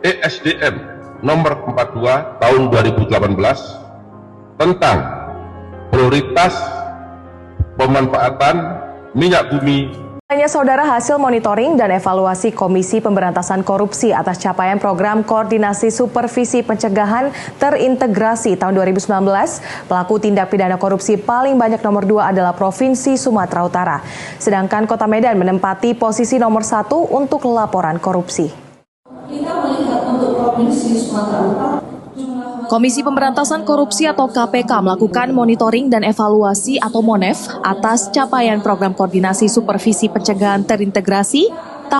ESDM Nomor 42 Tahun 2018 tentang prioritas pemanfaatan minyak bumi. Hanya saudara, hasil monitoring dan evaluasi Komisi Pemberantasan Korupsi atas capaian program Koordinasi Supervisi Pencegahan Terintegrasi tahun 2019, pelaku tindak pidana korupsi paling banyak nomor 2 adalah Provinsi Sumatera Utara. Sedangkan Kota Medan menempati posisi nomor 1 untuk laporan korupsi. Kita melihat untuk Provinsi Sumatera Utara, Komisi Pemberantasan Korupsi atau KPK melakukan monitoring dan evaluasi atau MONEF atas capaian program koordinasi supervisi pencegahan terintegrasi.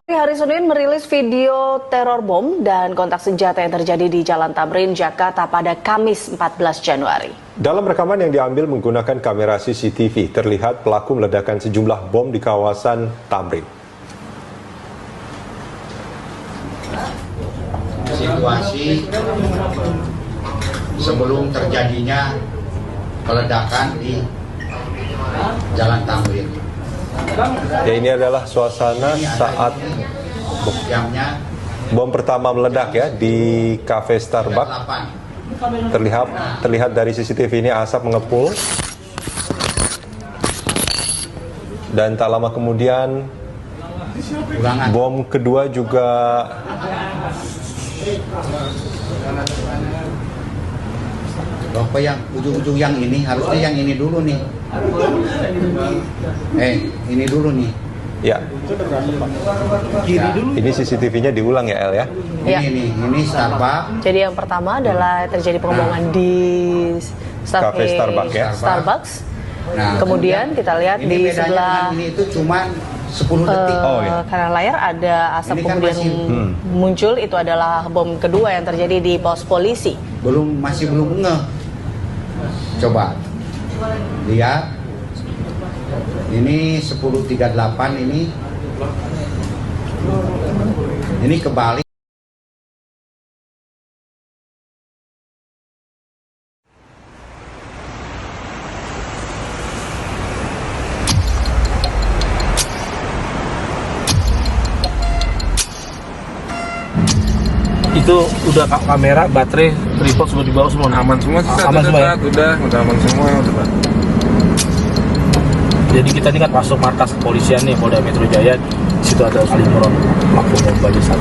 Hari Senin merilis video teror bom dan kontak senjata yang terjadi di Jalan Tamrin, Jakarta pada Kamis 14 Januari. Dalam rekaman yang diambil menggunakan kamera CCTV, terlihat pelaku meledakkan sejumlah bom di kawasan Tamrin. Situasi sebelum terjadinya peledakan di Jalan Tamrin. Ya, ini adalah suasana saat bom pertama meledak ya di kafe Starbucks. Terlihat dari CCTV ini asap mengepul. Dan tak lama kemudian bom kedua juga Bapak yang ujung-ujung yang ini, harusnya yang ini dulu nih. Ini dulu nih. Ya. Ini CCTV-nya diulang ya, El ya? Ini Starbucks. Jadi yang pertama adalah terjadi pengembangan di Cafe Starbucks ya. Starbucks. Nah, kemudian kita lihat di sebelah ini itu cuma 10 detik. Karena layar ada asap Ini kan kemudian muncul, itu adalah bom kedua yang terjadi di pos polisi. Masih belum ngeh. Coba lihat. Ini 10.38 ini kebalik. Itu udah kamera, baterai, tripod semua dibawa semua. Aman semua, aman semua ya? Udah aman semua. Jadi kita ini kan masuk markas kepolisian nih, Polda Metro Jaya. Di situ ada Imron, pelaku bom Bali 1.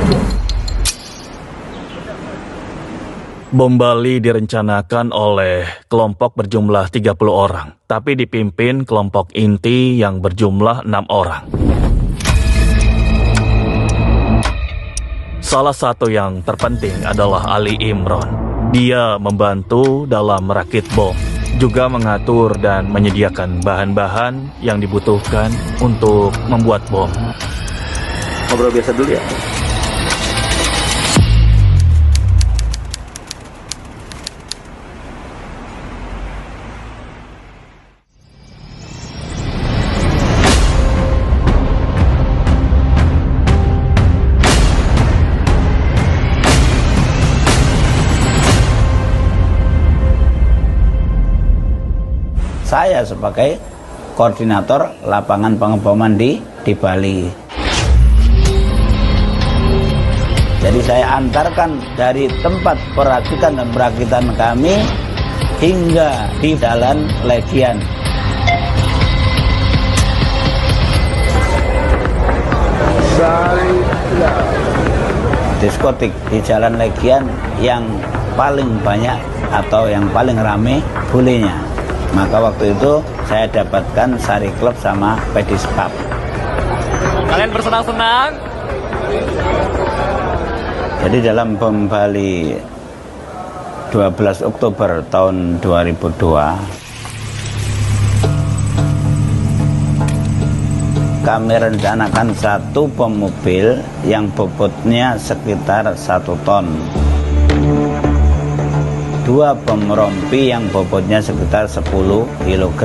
Bom Bali direncanakan oleh kelompok berjumlah 30 orang, tapi dipimpin kelompok inti yang berjumlah 6 orang. Salah satu yang terpenting adalah Ali Imron. Dia membantu dalam merakit bom. juga mengatur dan menyediakan bahan-bahan yang dibutuhkan untuk membuat bom. Ngobrol biasa dulu ya. Saya sebagai koordinator lapangan pengeboman di Bali. Jadi saya antarkan dari tempat perakitan dan perakitan kami hingga di Jalan Legian. Diskotik di Jalan Legian yang paling banyak atau yang paling rame bulenya. Maka waktu itu saya dapatkan Sari Club sama Pedis Pub. Kalian bersenang-senang? Jadi dalam bom Bali 12 Oktober tahun 2002, kami rencanakan satu bom mobil yang bobotnya sekitar 1 ton. 2 bom rompi yang bobotnya sekitar 10 kg.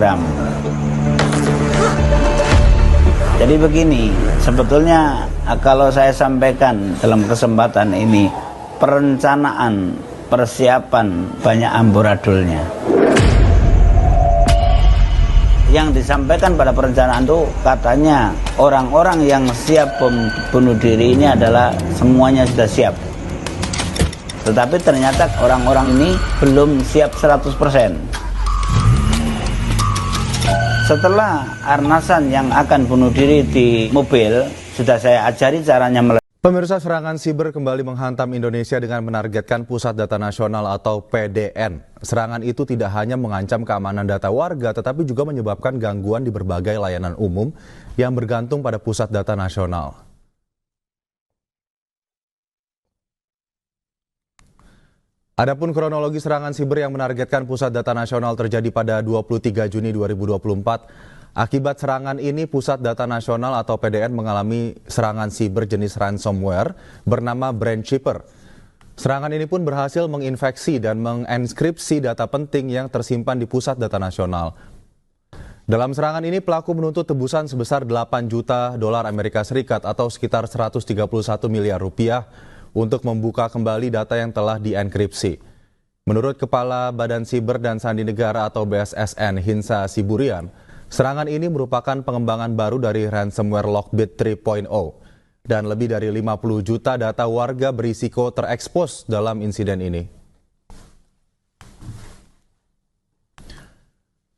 Jadi begini, sebetulnya kalau saya sampaikan dalam kesempatan ini, perencanaan, persiapan banyak amburadulnya. Yang disampaikan pada perencanaan itu katanya orang-orang yang siap bom bunuh diri ini adalah semuanya sudah siap. Tetapi ternyata orang-orang ini belum siap 100%. Setelah arnasan yang akan bunuh diri di mobil, sudah saya ajari caranya Pemirsa, serangan siber kembali menghantam Indonesia dengan menargetkan Pusat Data Nasional atau PDN. Serangan itu tidak hanya mengancam keamanan data warga, tetapi juga menyebabkan gangguan di berbagai layanan umum yang bergantung pada Pusat Data Nasional. Adapun kronologi serangan siber yang menargetkan Pusat Data Nasional terjadi pada 23 Juni 2024. Akibat serangan ini, Pusat Data Nasional atau PDN mengalami serangan siber jenis ransomware bernama Brandkeeper. Serangan ini pun berhasil menginfeksi dan mengenkripsi data penting yang tersimpan di Pusat Data Nasional. Dalam serangan ini, pelaku menuntut tebusan sebesar 8 juta dolar Amerika Serikat atau sekitar 131 miliar rupiah untuk membuka kembali data yang telah dienkripsi. Menurut Kepala Badan Siber dan Sandi Negara atau BSSN Hinsa Siburian, serangan ini merupakan pengembangan baru dari ransomware Lockbit 3.0 dan lebih dari 50 juta data warga berisiko terekspos dalam insiden ini.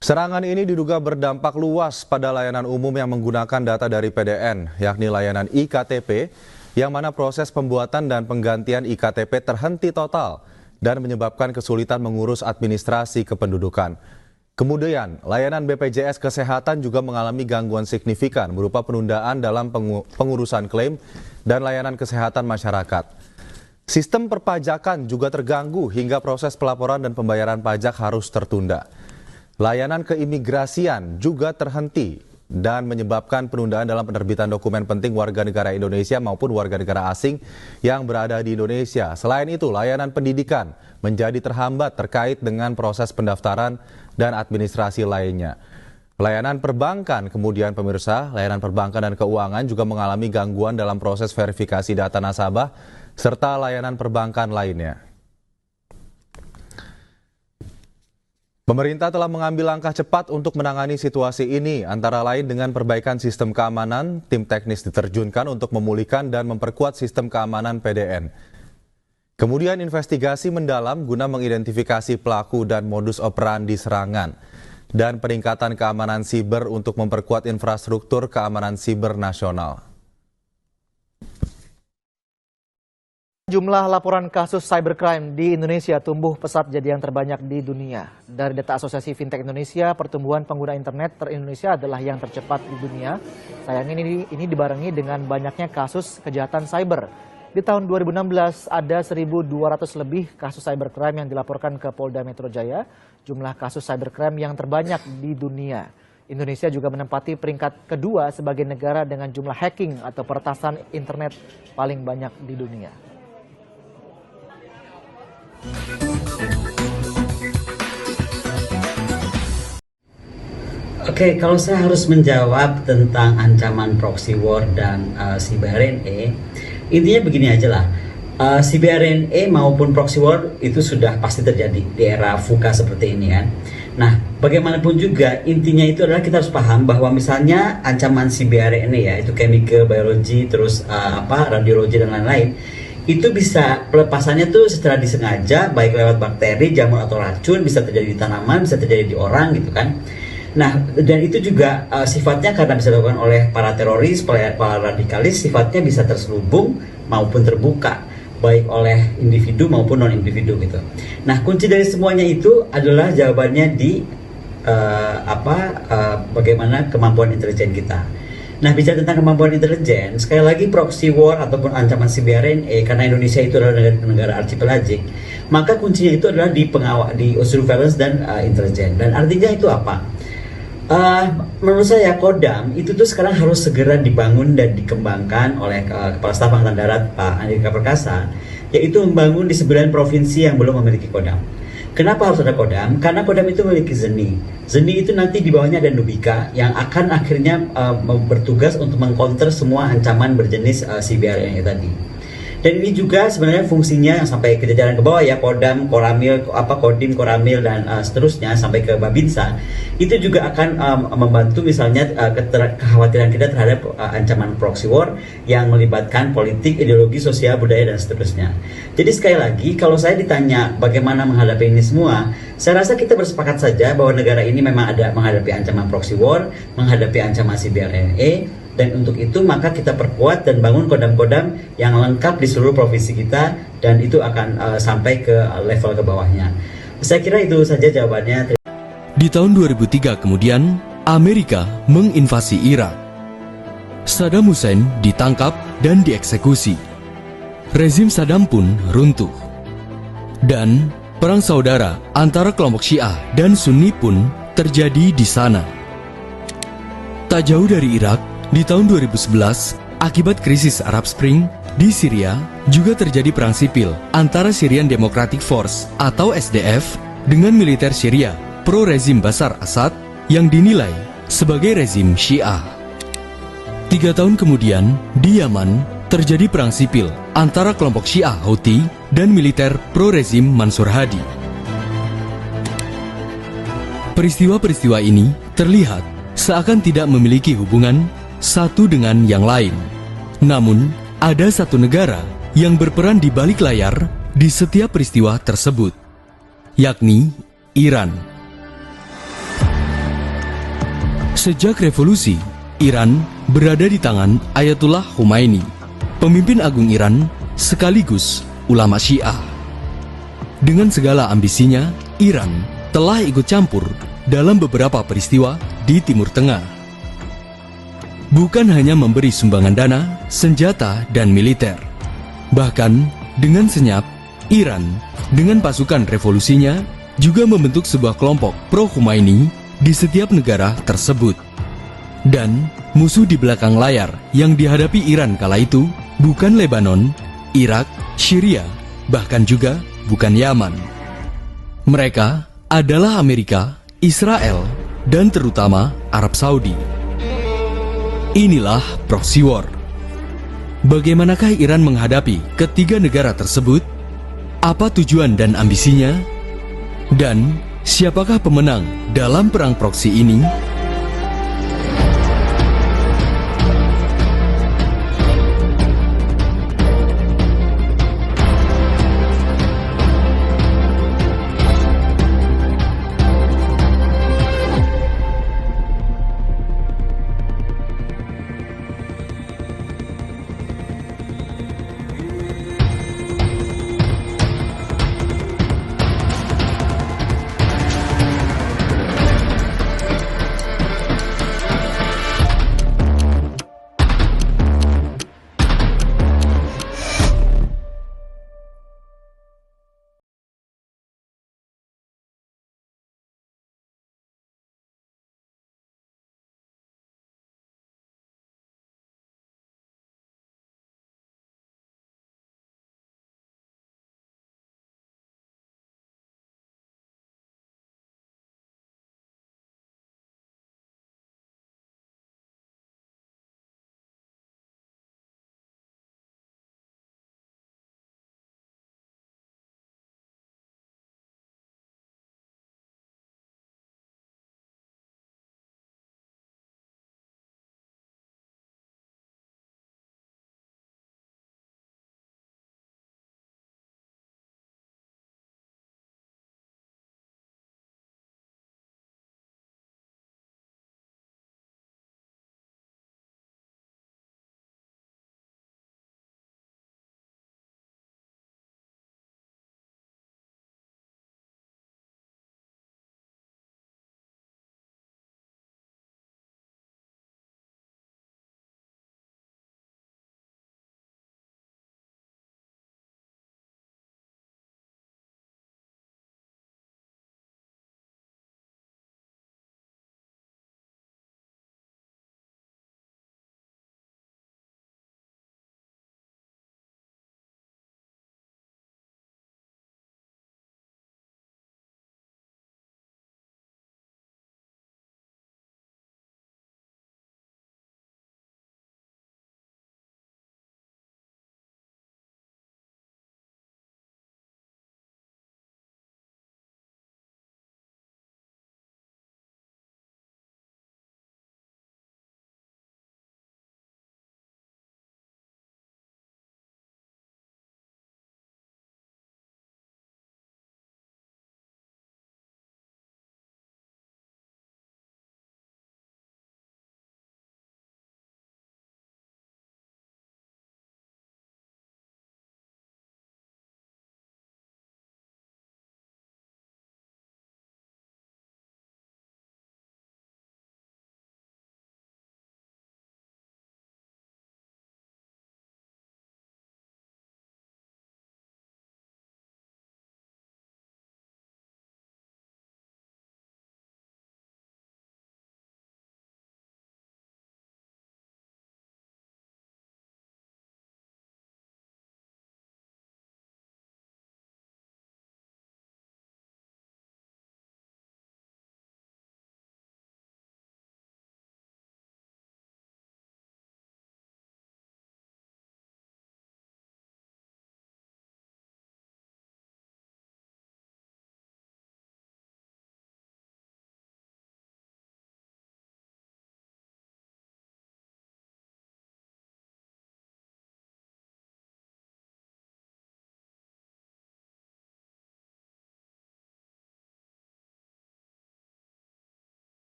Serangan ini diduga berdampak luas pada layanan umum yang menggunakan data dari PDN, yakni layanan IKTP, yang mana proses pembuatan dan penggantian IKTP terhenti total dan menyebabkan kesulitan mengurus administrasi kependudukan. Kemudian, layanan BPJS Kesehatan juga mengalami gangguan signifikan berupa penundaan dalam pengurusan klaim dan layanan kesehatan masyarakat. Sistem perpajakan juga terganggu hingga proses pelaporan dan pembayaran pajak harus tertunda. Layanan keimigrasian juga terhenti dan menyebabkan penundaan dalam penerbitan dokumen penting warga negara Indonesia maupun warga negara asing yang berada di Indonesia. Selain itu, layanan pendidikan menjadi terhambat terkait dengan proses pendaftaran dan administrasi lainnya. Layanan perbankan, kemudian pemirsa, layanan perbankan dan keuangan juga mengalami gangguan dalam proses verifikasi data nasabah serta layanan perbankan lainnya. Pemerintah telah mengambil langkah cepat untuk menangani situasi ini, antara lain dengan perbaikan sistem keamanan, tim teknis diterjunkan untuk memulihkan dan memperkuat sistem keamanan PDN. Kemudian investigasi mendalam guna mengidentifikasi pelaku dan modus operandi serangan, dan peningkatan keamanan siber untuk memperkuat infrastruktur keamanan siber nasional. Jumlah laporan kasus cybercrime di Indonesia tumbuh pesat jadi yang terbanyak di dunia. Dari data Asosiasi Fintech Indonesia, pertumbuhan pengguna internet ter-Indonesia adalah yang tercepat di dunia. Sayangnya ini dibarengi dengan banyaknya kasus kejahatan cyber Di tahun 2016 ada 1.200 lebih kasus cybercrime yang dilaporkan ke Polda Metro Jaya, jumlah kasus cybercrime yang terbanyak di dunia. Indonesia juga menempati peringkat kedua sebagai negara dengan jumlah hacking atau peretasan internet paling banyak di dunia. Oke, kalau saya harus menjawab tentang ancaman proxy war dan CBRNE, intinya begini aja lah. CBRNE maupun proxy war itu sudah pasti terjadi di era VUCA seperti ini kan. Nah, bagaimanapun juga intinya itu adalah kita harus paham bahwa misalnya ancaman CBRNE ya, itu chemical, biology, terus radiologi dan lain-lain, itu bisa pelepasannya tuh secara disengaja, baik lewat bakteri, jamur atau racun, bisa terjadi di tanaman, bisa terjadi di orang gitu kan. Nah, dan itu juga sifatnya karena bisa dilakukan oleh para teroris, para radikalis, sifatnya bisa terselubung maupun terbuka, baik oleh individu maupun non-individu gitu. Nah, kunci dari semuanya itu adalah jawabannya di bagaimana kemampuan intelijen kita. Nah, bicara tentang kemampuan intelijen, sekali lagi proxy war ataupun ancaman CBRNE, karena Indonesia itu adalah negara archipelagic, maka kuncinya itu adalah di surveillance dan intelijen. Dan artinya itu apa? Menurut saya Kodam itu tuh sekarang harus segera dibangun dan dikembangkan oleh Kepala Staf Angkatan Darat Pak Andika Perkasa, yaitu membangun di 9 provinsi yang belum memiliki Kodam. Kenapa harus ada Kodam? Karena Kodam itu memiliki ZENI. ZENI itu nanti di bawahnya ada Nubika yang akan akhirnya bertugas untuk mengcounter semua ancaman berjenis CBRNE tadi. Dan ini juga sebenarnya fungsinya sampai ke jajaran ke bawah ya, Kodam, Koramil, Kodim, Koramil dan seterusnya sampai ke Babinsa. Itu juga akan membantu misalnya kekhawatiran kita terhadap ancaman proxy war yang melibatkan politik, ideologi, sosial, budaya dan seterusnya. Jadi sekali lagi kalau saya ditanya bagaimana menghadapi ini semua, saya rasa kita bersepakat saja bahwa negara ini memang ada menghadapi ancaman proxy war, menghadapi ancaman CBRNE. Dan untuk itu maka kita perkuat dan bangun kodam-kodam yang lengkap di seluruh provinsi kita, dan itu akan sampai ke level ke bawahnya. Saya kira itu saja jawabannya. Di tahun 2003 kemudian, Amerika menginvasi Irak. Saddam Hussein ditangkap dan dieksekusi. Rezim Saddam pun runtuh. Dan perang saudara antara kelompok Syiah dan Sunni pun terjadi di sana. Tak jauh dari Irak, di tahun 2011, akibat krisis Arab Spring, di Syria juga terjadi perang sipil antara Syrian Democratic Force atau SDF dengan militer Syria pro-rezim Bashar Assad yang dinilai sebagai rezim Syiah. 3 tahun kemudian, di Yaman terjadi perang sipil antara kelompok Syiah Houthi dan militer pro-rezim Mansur Hadi. Peristiwa-peristiwa ini terlihat seakan tidak memiliki hubungan satu dengan yang lain. Namun, ada satu negara yang berperan di balik layar di setiap peristiwa tersebut, yakni Iran. Sejak revolusi, Iran berada di tangan Ayatullah Khomeini, pemimpin agung Iran sekaligus ulama Syiah. Dengan segala ambisinya, Iran telah ikut campur dalam beberapa peristiwa di Timur Tengah. Bukan hanya memberi sumbangan dana, senjata, dan militer. Bahkan, dengan senyap, Iran dengan pasukan revolusinya juga membentuk sebuah kelompok pro-Khomeini di setiap negara tersebut. Dan musuh di belakang layar yang dihadapi Iran kala itu bukan Lebanon, Irak, Syria, bahkan juga bukan Yaman. Mereka adalah Amerika, Israel, dan terutama Arab Saudi. Inilah proxy war. Bagaimanakah Iran menghadapi ketiga negara tersebut? Apa tujuan dan ambisinya? Dan siapakah pemenang dalam perang proxy ini?